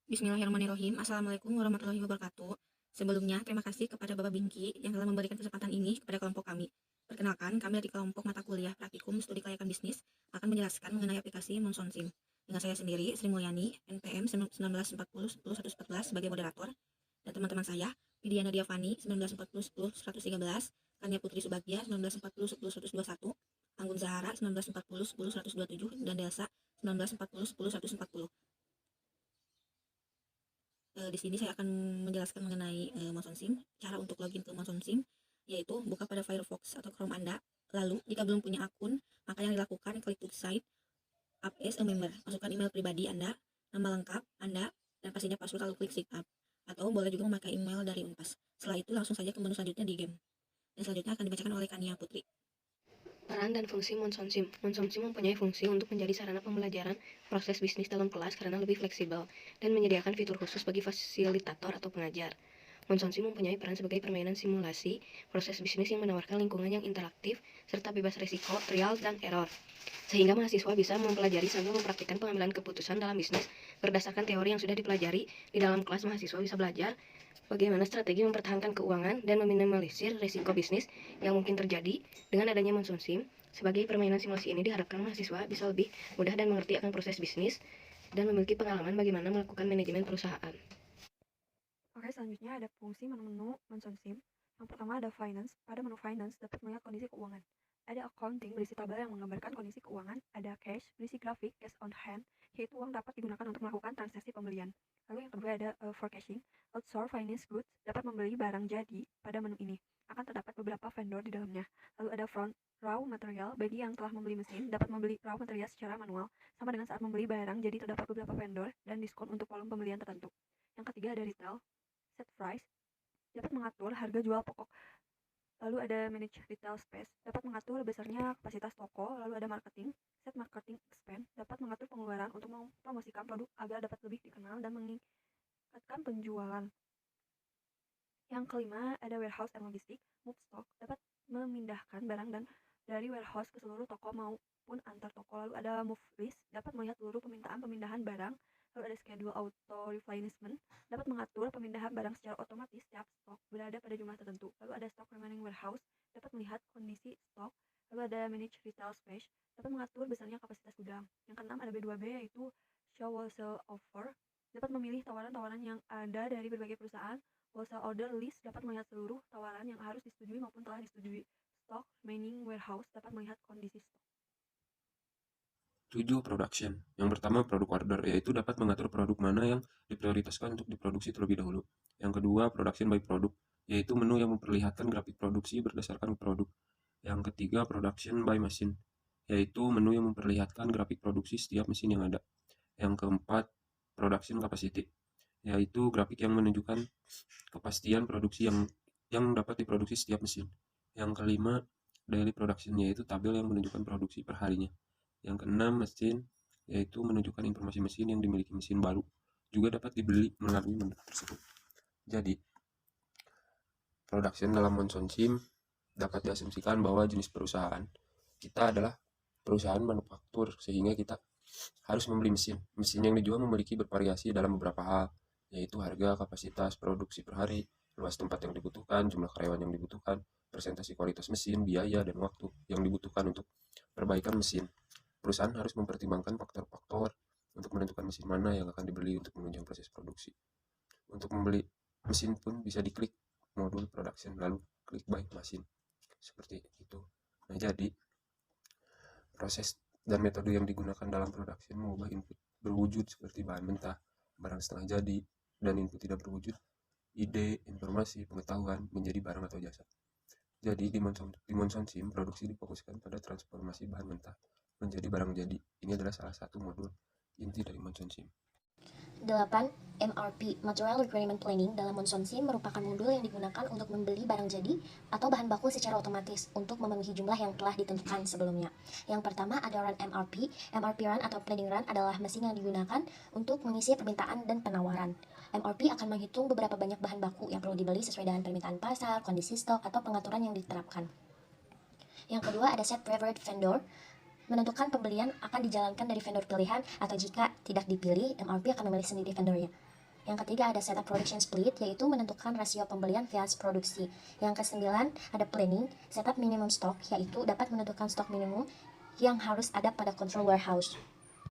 Bismillahirrahmanirrahim. Assalamualaikum warahmatullahi wabarakatuh. Sebelumnya, terima kasih kepada Bapak Bingki yang telah memberikan kesempatan ini kepada kelompok kami. Perkenalkan, kami dari kelompok mata kuliah Praktikum Studi Kelayakan Bisnis akan menjelaskan mengenai aplikasi Monsonsim. Dengan saya sendiri, Sri Mulyani, NPM 1940-10-114 sebagai moderator, dan teman-teman saya, Widiana Diavani, 1940-10-113, Kania Putri Subagya, 1940-10-121, Anggun Zahara, 1940-10-127, dan Delsa, 1940-10-140. Di sini saya akan menjelaskan mengenai Monson cara untuk login ke Monson yaitu buka pada Firefox atau Chrome Anda. Lalu, jika belum punya akun, maka yang dilakukan klik to site up as a member. Masukkan email pribadi Anda, nama lengkap Anda, dan pastinya password lalu klik sign up. Atau boleh juga memakai email dari Unpas. Setelah itu langsung saja ke menu selanjutnya di game. Dan selanjutnya akan dibacakan oleh Kania Putri. Peran dan fungsi Monsonsim. Monsonsim mempunyai fungsi untuk menjadi sarana pembelajaran proses bisnis dalam kelas karena lebih fleksibel dan menyediakan fitur khusus bagi fasilitator atau pengajar. Monsonsim mempunyai peran sebagai permainan simulasi proses bisnis yang menawarkan lingkungan yang interaktif serta bebas risiko, trial, dan error. Sehingga mahasiswa bisa mempelajari sambil mempraktikkan pengambilan keputusan dalam bisnis berdasarkan teori yang sudah dipelajari. Di dalam kelas, mahasiswa bisa belajar bagaimana strategi mempertahankan keuangan dan meminimalisir risiko bisnis yang mungkin terjadi dengan adanya Monson sebagai permainan simulasi ini diharapkan mahasiswa bisa lebih mudah dan mengerti akan proses bisnis dan memiliki pengalaman bagaimana melakukan manajemen perusahaan. Oke, selanjutnya ada fungsi menu-menu Monson Sim. Yang pertama ada Finance. Pada menu Finance dapat melihat kondisi keuangan. Ada Accounting berisi tabel yang menggambarkan kondisi keuangan. Ada Cash berisi grafik cash on hand, yaitu uang dapat digunakan untuk melakukan transaksi pembelian. Lalu yang kedua ada Forecasting. Outsource Finance Goods dapat membeli barang jadi pada menu ini. Akan terdapat beberapa vendor di dalamnya. Lalu ada Front Raw Material, bagi yang telah membeli mesin dapat membeli raw material secara manual, sama dengan saat membeli barang, jadi terdapat beberapa vendor dan diskon untuk volume pembelian tertentu. Yang ketiga ada Retail. Set price dapat mengatur harga jual pokok. Lalu ada manage retail space, dapat mengatur besarnya kapasitas toko. Lalu ada marketing. Set marketing expense dapat mengatur pengeluaran untuk mempromosikan produk agar dapat lebih dikenal dan meningkatkan penjualan. Yang kelima ada warehouse and logistik. Move stock dapat memindahkan barang dan dari warehouse ke seluruh toko maupun antar toko. Lalu ada move list dapat melihat seluruh permintaan pemindahan barang. Lalu ada schedule auto replenishment dapat mengatur pemindahan barang secara otomatis setiap stok berada pada jumlah tertentu. Lalu ada stock remaining warehouse dapat melihat kondisi stok. Lalu ada manage retail space dapat mengatur besarnya kapasitas gudang. Yang keenam ada B2B yaitu show wholesale offer dapat memilih tawaran-tawaran yang ada dari berbagai perusahaan. Wholesale order list dapat melihat seluruh tawaran yang harus disetujui maupun telah disetujui. Stock remaining warehouse dapat melihat kondisi stok. 7. Production. Yang pertama, produk order, yaitu dapat mengatur produk mana yang diprioritaskan untuk diproduksi terlebih dahulu. Yang kedua, production by product, yaitu menu yang memperlihatkan grafik produksi berdasarkan produk. Yang ketiga, production by machine, yaitu menu yang memperlihatkan grafik produksi setiap mesin yang ada. Yang keempat, production capacity, yaitu grafik yang menunjukkan kepastian produksi yang dapat diproduksi setiap mesin. Yang kelima, daily production, yaitu tabel yang menunjukkan produksi per harinya. Yang keenam, mesin, yaitu menunjukkan informasi mesin yang dimiliki mesin baru, juga dapat dibeli melalui menu tersebut. Jadi, production dalam Monson Sim dapat diasumsikan bahwa jenis perusahaan kita adalah perusahaan manufaktur, sehingga kita harus membeli mesin. Mesin yang dijual memiliki bervariasi dalam beberapa hal, yaitu harga, kapasitas, produksi per hari, luas tempat yang dibutuhkan, jumlah karyawan yang dibutuhkan, presentasi kualitas mesin, biaya, dan waktu yang dibutuhkan untuk perbaikan mesin. Perusahaan harus mempertimbangkan faktor-faktor untuk menentukan mesin mana yang akan dibeli untuk menunjang proses produksi. Untuk membeli mesin pun bisa diklik modul production, lalu klik buy mesin. Seperti itu. Nah, jadi proses dan metode yang digunakan dalam production mengubah input berwujud seperti bahan mentah, barang setengah jadi, dan input tidak berwujud, ide, informasi, pengetahuan menjadi barang atau jasa. Jadi di Monson Sim, produksi difokuskan pada transformasi bahan mentah menjadi barang jadi. Ini adalah salah satu modul inti dari Monson Sim. 8. MRP Material Requirement Planning dalam Monson Sim merupakan modul yang digunakan untuk membeli barang jadi atau bahan baku secara otomatis untuk memenuhi jumlah yang telah ditentukan sebelumnya. Yang pertama ada Run MRP. MRP Run atau Planning Run adalah mesin yang digunakan untuk mengisi permintaan dan penawaran. MRP akan menghitung beberapa banyak bahan baku yang perlu dibeli sesuai dengan permintaan pasar, kondisi stok, atau pengaturan yang diterapkan. Yang kedua ada Set Preferred Vendor. Menentukan pembelian akan dijalankan dari vendor pilihan atau jika tidak dipilih, MRP akan memilih sendiri vendornya. Yang ketiga ada setup production split, yaitu menentukan rasio pembelian via produksi. Yang kesembilan ada planning, setup minimum stock, yaitu dapat menentukan stok minimum yang harus ada pada control warehouse.